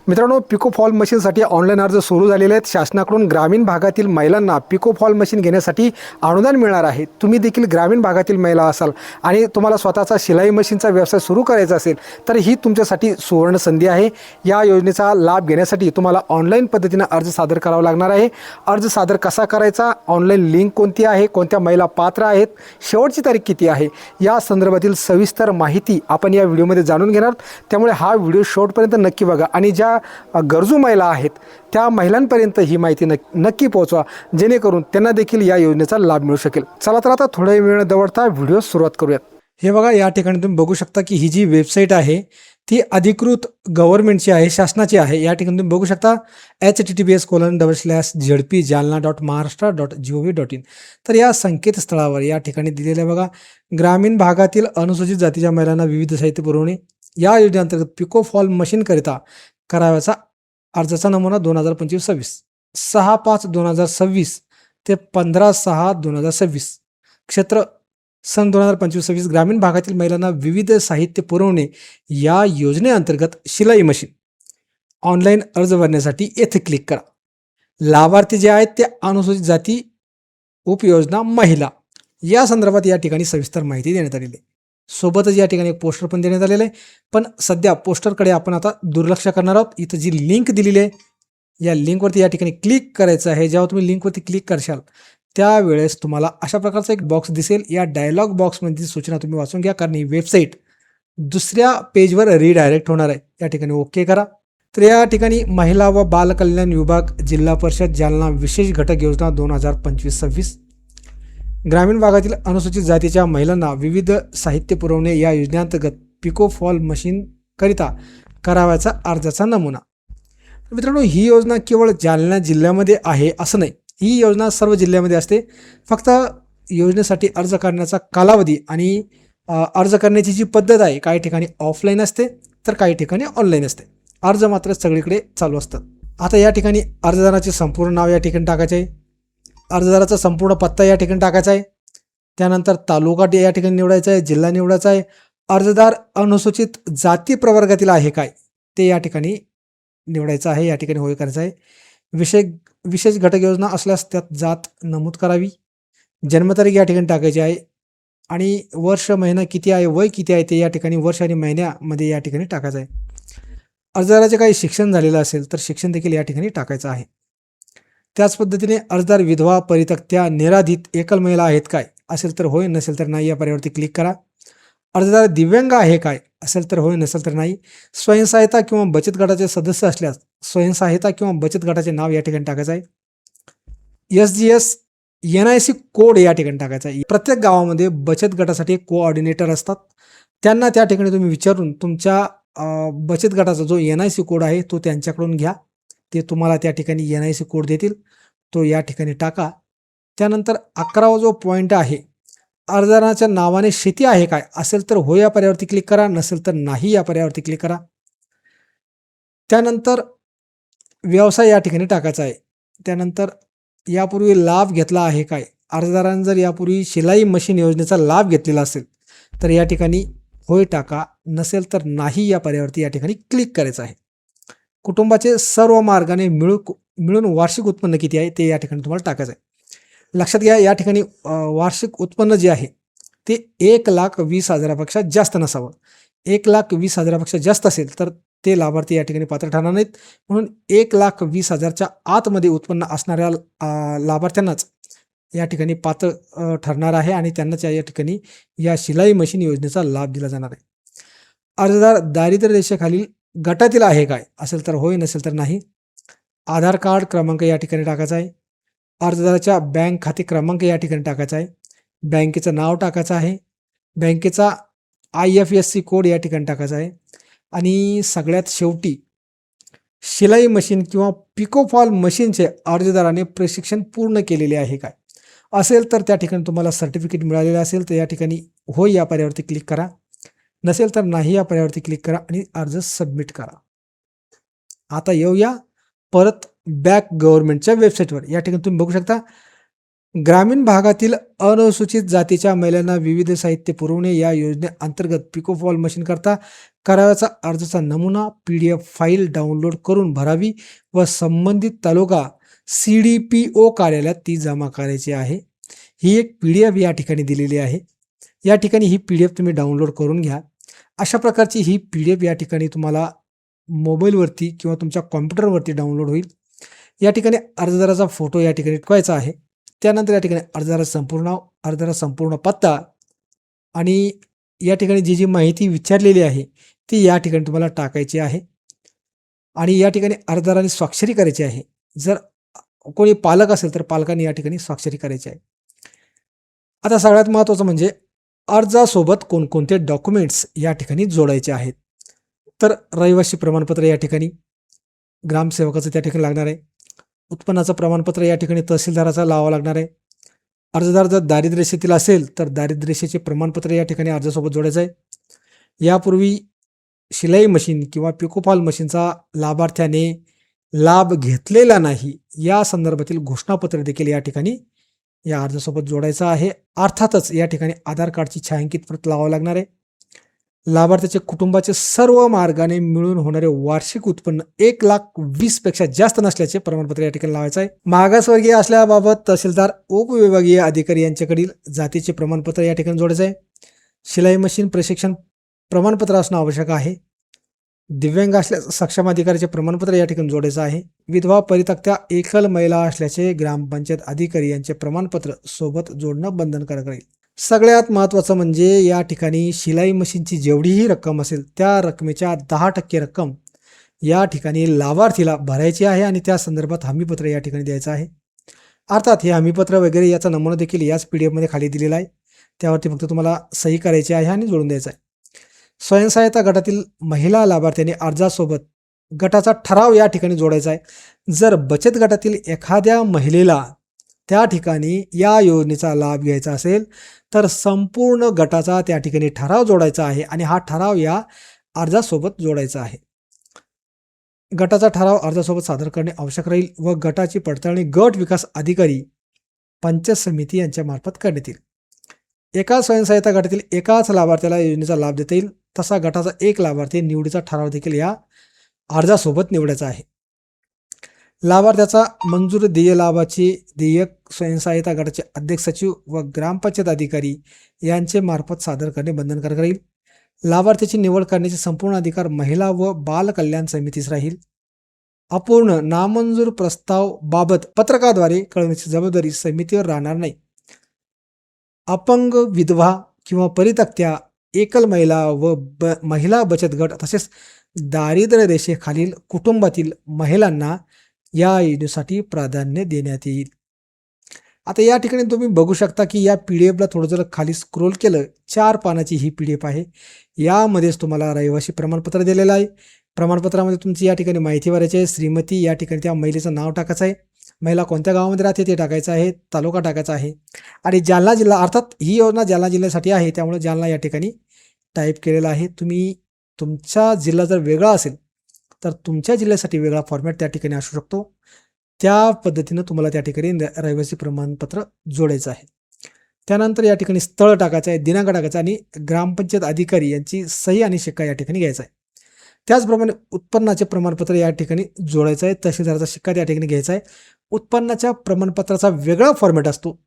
मित्रांनो, pico fall मशीनसाठी online अर्ज सुरू झालेले आहेत. शासनाकडून ग्रामीण भागातील महिलांना पिको फॉल मशीन घेण्यासाठी अनुदान मिळणार आहे. तुम्ही देखील ग्रामीण भागातील महिला असाल आणि तुम्हाला स्वतःचा शिलाई मशीनचा व्यवसाय सुरू करायचा असेल तर ही तुमच्यासाठी सुवर्ण संधी आहे. या योजनेचा लाभ घेण्यासाठी तुम्हाला ऑनलाईन पद्धतीने अर्ज सादर करावा लागणार आहे. अर्ज सादर कसा करायचा, ऑनलाईन लिंक कोणती आहे, कोणत्या महिला पात्र आहेत, शेवटची तारीख किती आहे, या संदर्भातील सविस्तर माहिती आपण या व्हिडिओमध्ये जाणून घेणार. त्यामुळे हा व्हिडिओ शेवटपर्यंत नक्की बघा आणि ज्या गरजू महिला आहेत त्या महिलांपर्यंत ही माहिती नक्की पोहोचवा, जेणेकरून त्यांना देखील या योजनेचा लाभ मिळू शकेल. चला तर आता थोडा वेळ न दवडता व्हिडिओ सुरुवात करूयात. हे बघा, या ठिकाणी तुम्ही बघू शकता की ही जी वेबसाईट आहे ती अधिकृत गव्हर्नमेंटची आहे, शासनाची आहे. या ठिकाणी तुम्ही बघू शकता https://jdpjalna.maharashtra.gov.in. तर या संकेतस्थळावर या ठिकाणी दिलेलं आहे बघा, ग्रामीण भागातील अनुसूचित जातीच्या महिलांना विविध साहित्य पुरवणे. या योजनेअंतर्गत पिको फॉल मशीनकरिता करावयाचा अर्जाचा नमुना 2025-26 6/5/2026 ते 15/6/2026. क्षेत्र सन 2025-26. ग्रामीण भागातील महिलांना विविध साहित्य पुरवणे या योजनेअंतर्गत शिलाई मशीन. ऑनलाईन अर्ज भरण्यासाठी येथे क्लिक करा. लाभार्थी जे आहेत ते अनुसूचित जाती उपयोजना महिला. या संदर्भात या ठिकाणी सविस्तर माहिती देण्यात आलेली आहे. सोबतच या ठिकाणी एक पोस्टर पण देण्यात आलेलं आहे, पण सध्या पोस्टरकडे आपण आता दुर्लक्ष करणार आहोत. इथं जी लिंक दिलेली आहे या लिंकवरती या ठिकाणी क्लिक करायचं आहे. जेव्हा तुम्ही लिंकवरती क्लिक करशाल त्यावेळेस तुम्हाला अशा प्रकारचा एक बॉक्स दिसेल. या डायलॉग बॉक्समध्ये सूचना तुम्ही वाचून घ्या, कारण ही वेबसाईट दुसऱ्या पेजवर रिडायरेक्ट होणार आहे. या ठिकाणी ओके करा. तर या ठिकाणी महिला व बाल कल्याण विभाग, जिल्हा परिषद जालना, विशेष घटक योजना 2025-26. ग्रामीण भागातील अनुसूचित जातीच्या महिलांना विविध साहित्य पुरवणे या योजनेअंतर्गत पिको फॉल मशीन करिता करावयाचा अर्जाचा नमुना. मित्रांनो, ही योजना केवळ जालना जिल्ह्यामध्ये आहे असं नाही, ही योजना सर्व जिल्ह्यामध्ये असते. फक्त योजनेसाठी अर्ज करण्याचा कालावधी आणि अर्ज करण्याची जी पद्धत आहे, काही ठिकाणी ऑफलाईन असते तर काही ठिकाणी ऑनलाईन असते. अर्ज मात्र सगळीकडे चालू असतात. आता या ठिकाणी अर्जदाराचे संपूर्ण नाव या ठिकाणी टाकायचे आहे, अर्जदाराचा संपूर्ण पत्ता या ठिकाणी टाकायचा आहे, त्यानंतर तालुका या ठिकाणी निवडायचा आहे, जिल्हा निवडायचा आहे, अर्जदार अनुसूचित जाती प्रवर्गातील आहे काय ते या ठिकाणी निवडायचं आहे, या ठिकाणी होय करायचं आहे. विशेष घटक योजना असल्यास त्यात जात नमूद करावी. जन्मतारीख या ठिकाणी टाकायची आहे आणि वर्ष, महिना किती आहे, वय किती आहे ते या ठिकाणी वर्ष आणि महिन्यामध्ये या ठिकाणी टाकायचं आहे. अर्जदाराचे काही शिक्षण झालेलं असेल तर शिक्षण देखील या ठिकाणी टाकायचं आहे. त्याच पद्धतीने अर्जदार विधवा, परित्यक्त्या, निराधित, एकल महिला आहेत काय असेल तर होय, नसेल तर नाही या पर्यायावरती क्लिक करा. अर्जदार दिव्यांग आहे काय असेल तर होय, नसेल तर नाही. स्वयंसहायता किंवा बचत गटाचे सदस्य असल्यास स्वयंसहायता किंवा बचत गटाचे नाव या ठिकाणी टाकायचं आहे. SGS NIC कोड या ठिकाणी टाकायचा आहे. प्रत्येक गावामध्ये बचत गटासाठी कोऑर्डिनेटर असतात, त्यांना त्या ठिकाणी तुम्ही विचारून तुमच्या बचत गटाचा जो NIC कोड आहे तो त्यांच्याकडून घ्या. ते तुम्हाला त्या ठिकाणी NIC कोड देतील, तो या ठिकाणी टाका. त्यानंतर 11वा जो पॉईंट आहे, अर्जदाराच्या नावाने शेती आहे काय असेल तर हो या पर्यायावरती क्लिक करा, नसेल तर नाही या पर्यायावरती क्लिक करा. त्यानंतर व्यवसाय या ठिकाणी टाकायचा आहे. त्यानंतर यापूर्वी लाभ घेतला आहे काय, अर्जदारांनी जर यापूर्वी शिलाई मशीन योजनेचा लाभ घेतलेला असेल तर या ठिकाणी होय टाका, नसेल तर नाही या पर्यायावरती या ठिकाणी क्लिक करायचं आहे. कुटुंबाचे सर्व मार्गाने मिळून वार्षिक उत्पन्न किती आहे ते या ठिकाणी तुम्हाला टाकायचं आहे. लक्षात घ्या, या ठिकाणी वार्षिक उत्पन्न जे आहे ते 1,20,000पेक्षा जास्त नसावं. 1,20,000पेक्षा जास्त असेल तर ते लाभार्थी या ठिकाणी पात्र ठरणार नाहीत. म्हणून 1,20,000च्या आतमध्ये उत्पन्न असणाऱ्या लाभार्थ्यांनाच या ठिकाणी पात्र ठरणार आहे आणि त्यांनाच या ठिकाणी या शिलाई मशीन योजनेचा लाभ दिला जाणार आहे. अर्जदार दारिद्र्य रेषेखालील गटातील आहे काय असेल तर होय, नसेल तर नाही. आधार कार्ड क्रमांक या ठिकाणी टाकायचा आहे. अर्जदाराच्या बँक खाते क्रमांक या ठिकाणी टाकायचा आहे. बँकेचं नाव टाकायचं आहे. बँकेचा IFSC कोड या ठिकाणी टाकायचा आहे. आणि सगळ्यात शेवटी शिलाई मशीन किंवा पिको फॉल मशीनचे अर्जदाराने प्रशिक्षण पूर्ण केलेले आहे काय असेल तर त्या ठिकाणी तुम्हाला सर्टिफिकेट मिळालेलं असेल तर या ठिकाणी होय या पर्यायावरती क्लिक करा, नसेल तर नाही या पर्यायावरती क्लिक करा आणि अर्ज सबमिट करा. आता येऊया परत बॅक गव्हर्नमेंटच्या वेबसाईटवर. या ठिकाणी तुम्ही बघू शकता ग्रामीण भागातील अनुसूचित जातीच्या महिलांना विविध साहित्य पुरवणे या योजनेअंतर्गत पिकोफॉल मशीन करता करावयाचा अर्जाचा नमुना PDF फाईल डाउनलोड करून भरावी व संबंधित तालुका CDPO कार्यालयात ती जमा करायची आहे. ही एक PDF या ठिकाणी दिलेली आहे. या ठिकाणी ही PDF तुम्ही डाउनलोड करून घ्या. अशा प्रकारची ही PDF या ठिकाणी तुम्हाला मोबाईलवरती किंवा तुमच्या कॉम्प्युटरवरती डाउनलोड होईल. या ठिकाणी अर्जदाराचा फोटो या ठिकाणी टिकवायचा आहे. त्यानंतर या ठिकाणी अर्जदाराचं संपूर्ण नाव, अर्जदाराचा संपूर्ण पत्ता आणि या ठिकाणी जी माहिती विचारलेली आहे ती या ठिकाणी तुम्हाला टाकायची आहे आणि या ठिकाणी अर्जदाराने स्वाक्षरी करायची आहे. जर कोणी पालक असेल तर पालकांनी या ठिकाणी स्वाक्षरी करायची आहे. आता सगळ्यात महत्त्वाचं म्हणजे अर्जासोबत कोणकोणते डॉक्युमेंट्स या ठिकाणी जोडायचे आहेत. तर रहिवासी प्रमाणपत्र या ठिकाणी ग्रामसेवकाचं त्या ठिकाणी लागणार आहे. उत्पन्नाचं प्रमाणपत्र या ठिकाणी तहसीलदाराचा लावावं लागणार आहे. अर्जदार जर दारिद्र्य रेषेतील असेल तर दारिद्र्य रेषेचे प्रमाणपत्र या ठिकाणी अर्जासोबत जोडायचं आहे. यापूर्वी शिलाई मशीन किंवा पिकोफॉल मशीनचा लाभार्थ्याने लाभ घेतलेला नाही या संदर्भातील घोषणापत्र देखील या ठिकाणी या अर्जासोबत जोडायचं आहे. अर्थातच या ठिकाणी आधार कार्डची छायांकित प्रत लावावं लागणार आहे. लाभार्थ्याचे कुटुंबाचे सर्व मार्गाने मिळून होणारे वार्षिक उत्पन्न 1,20,000 पेक्षा जास्त नसल्याचे प्रमाणपत्र या ठिकाणी लावायचं आहे. मागासवर्गीय असल्याबाबत तहसीलदार उपविभागीय अधिकारी यांच्याकडील जातीचे प्रमाणपत्र या ठिकाणी जोडायचं आहे. शिलाई मशीन प्रशिक्षण प्रमाणपत्र असणं आवश्यक आहे. दिव्यांग असल्यास सक्षम अधिकाऱ्याचे प्रमाणपत्र या ठिकाणी जोडायचं आहे. विधवा परित्यक्त्या एकल महिला असल्याचे ग्रामपंचायत अधिकारी यांचे प्रमाणपत्र सोबत जोडणं बंधनकारक राहील. सगळ्यात महत्त्वाचं म्हणजे या ठिकाणी शिलाई मशीनची जेवढीही रक्कम असेल त्या रकमेच्या 10% रक्कम या ठिकाणी लाभार्थीला भरायची आहे आणि त्या संदर्भात हमीपत्र या ठिकाणी द्यायचं आहे. अर्थात हे हमीपत्र वगैरे याचा नमुना देखील याच PDF मध्ये खाली दिलेला आहे. त्यावरती फक्त तुम्हाला सही करायची आहे आणि जोडून द्यायचं आहे. स्वयंसहायता गटातील महिला लाभार्थ्यांनी अर्जासोबत गटाचा ठराव या ठिकाणी जोडायचा आहे. जर बचत गटातील एखाद्या महिलेला त्या ठिकाणी या योजनेचा लाभ घ्यायचा असेल तर संपूर्ण गटाचा त्या ठिकाणी ठराव जोडायचा आहे आणि हा ठराव या अर्जासोबत जोडायचा आहे. गटाचा ठराव अर्जासोबत सादर करणे आवश्यक राहील व गटाची पडताळणी गट विकास अधिकारी पंचायत समिती यांच्या मार्फत करण्यात येईल. एका स्वयंसहायता गटातील एकाच लाभार्थ्याला योजनेचा लाभ देता येईल. तसा गटाचा एक लाभार्थी निवडीचा ठराव देखील या अर्जासोबत निवडायचा आहे. लाभार्थ्याचा मंजूर देय लाभाचे देयक स्वयंसहायता गटाचे अध्यक्ष सचिव व ग्रामपंचायत अधिकारी यांचे मार्फत सादर करणे बंधनकारक राहील. लाभार्थ्याची निवड करण्याचे संपूर्ण अधिकार महिला व बाल कल्याण समितीस राहील. अपूर्ण नामंजूर प्रस्ताव बाबत पत्रकाद्वारे कळवण्याची जबाबदारी समितीवर राहणार नाही. अपंग, विधवा किंवा परित्यक्त्या एकल महिला व महिला बचत गट तसेच दारिद्र्य रेषेखालील कुटुंबातील महिलांना या योजनेसाठी प्राधान्य देण्यात येईल. आता या ठिकाणी तुम्ही बघू शकता की या PDF थोडं जर खाली स्क्रोल केलं 4 पानाची ही PDF आहे. यामध्येच तुम्हाला रहिवासी प्रमाणपत्र दिलेलं आहे. प्रमाणपत्रामध्ये तुमची या ठिकाणी माहिती भरायची आहे. श्रीमती या ठिकाणी त्या महिलेचं नाव टाकायचं आहे. महिला कोणत्या गावामध्ये राहते ते टाकायचं आहे. तालुका टाकायचा आहे आणि जालना जिल्हा, अर्थात ही योजना जालना जिल्ह्यासाठी आहे त्यामुळे जालना या ठिकाणी टाईप केलेला आहे. तुम्ही तुमचा जिल्हा जर वेगळा असेल तर तुमच्या जिल्ह्यासाठी वेगळा फॉर्मॅट त्या ठिकाणी असू शकतो. त्या पद्धतीनं तुम्हाला त्या ठिकाणी रहिवासी प्रमाणपत्र जोडायचं आहे. त्यानंतर या ठिकाणी स्थळ टाकायचं आहे, दिनांक टाकायचा आणि ग्रामपंचायत अधिकारी यांची सही आणि शिक्का या ठिकाणी घ्यायचा आहे. त्याचप्रमाणे उत्पन्नाचे प्रमाणपत्र या ठिकाणी जोडायचं आहे. तहसीलदाराचा शिक्का त्या ठिकाणी घ्यायचा आहे. उत्पन्नाच्या प्रमाणपत्राचा वेगळा फॉर्मॅट असतो,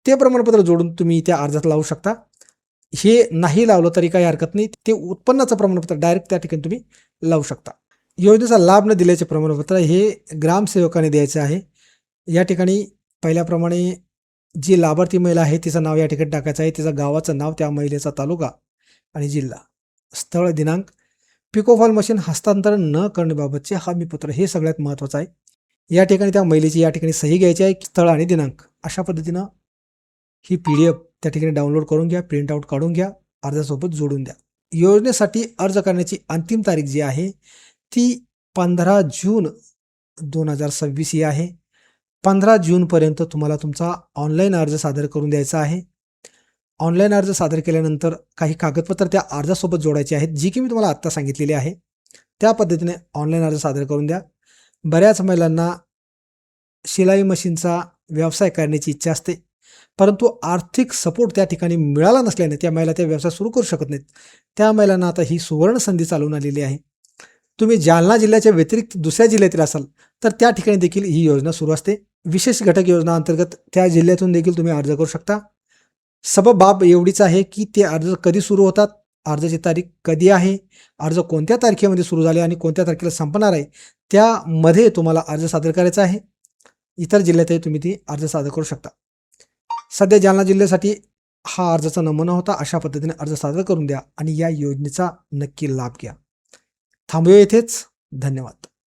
ते प्रमाणपत्र जोडून तुम्ही त्या अर्जात लावू शकता. हे नाही लावलं तरी काही हरकत नाही. ते उत्पन्नाचं प्रमाणपत्र डायरेक्ट त्या ठिकाणी तुम्ही लावू शकता. योजनेचा लाभ न दिल्याचे प्रमाणपत्र हे ग्रामसेवकाने द्यायचे आहे. या ठिकाणी पहिल्याप्रमाणे जी लाभार्थी महिला आहे तिचं नाव या ठिकाणी टाकायचं आहे. तिचं गावाचं नाव, त्या महिलेचा तालुका आणि जिल्हा, स्थळ, दिनांक, पिकोफॉल मशीन हस्तांतरण न करण्याबाबतचे हमीपत्र हे सगळ्यात महत्त्वाचं आहे. या ठिकाणी त्या महिलेची या ठिकाणी सही घ्यायची आहे, स्थळ आणि दिनांक. अशा पद्धतीनं ही PDF त्या ठिकाणी डाउनलोड करून घ्या, प्रिंटआउट काढून घ्या, अर्जासोबत जोडून द्या. योजनेसाठी अर्ज करण्याची अंतिम तारीख जी आहे ती 15 जून 2026 ही आहे. 15 जूनपर्यंत तुम्हाला तुमचा ऑनलाईन अर्ज सादर करून द्यायचा आहे. ऑनलाईन अर्ज सादर केल्यानंतर काही कागदपत्र त्या अर्जासोबत जोडायची आहेत, जी की मी तुम्हाला आत्ता सांगितलेली आहे. त्या पद्धतीने ऑनलाईन अर्ज सादर करून द्या. बऱ्याच महिलांना शिलाई मशीनचा व्यवसाय करण्याची इच्छा असते. परंतु आर्थिक सपोर्ट त्या ठिकाणी मिळाला नसल्याने त्या महिला त्या व्यवसाय सुरू करू शकत नाहीत. त्या महिलांना आता ही सुवर्ण संधी चालून आलेली आहे. तुम्ही जालना जिल्ह्याच्या व्यतिरिक्त दुसऱ्या जिल्ह्यातील असाल तर त्या ठिकाणी देखील ही योजना सुरू असते. विशेष घटक योजना अंतर्गत त्या जिल्ह्यातून देखील तुम्ही अर्ज करू शकता. सबब बाब एवढीच आहे की ते अर्ज कधी सुरू होतात, अर्जाची तारीख कधी आहे, अर्ज कोणत्या तारखेमध्ये सुरू झाले आणि कोणत्या तारखेला संपणार आहे, त्यामध्ये तुम्हाला अर्ज सादर करायचा आहे. इतर जिल्ह्यातही तुम्ही ती अर्ज सादर करू शकता. सध्या जालना जिल्ह्यासाठी हा अर्जाचा नमुना होता. अशा पद्धतीने अर्ज सादर करून द्या आणि या योजनेचा नक्की लाभ घ्या. थांबूया इथेच. धन्यवाद.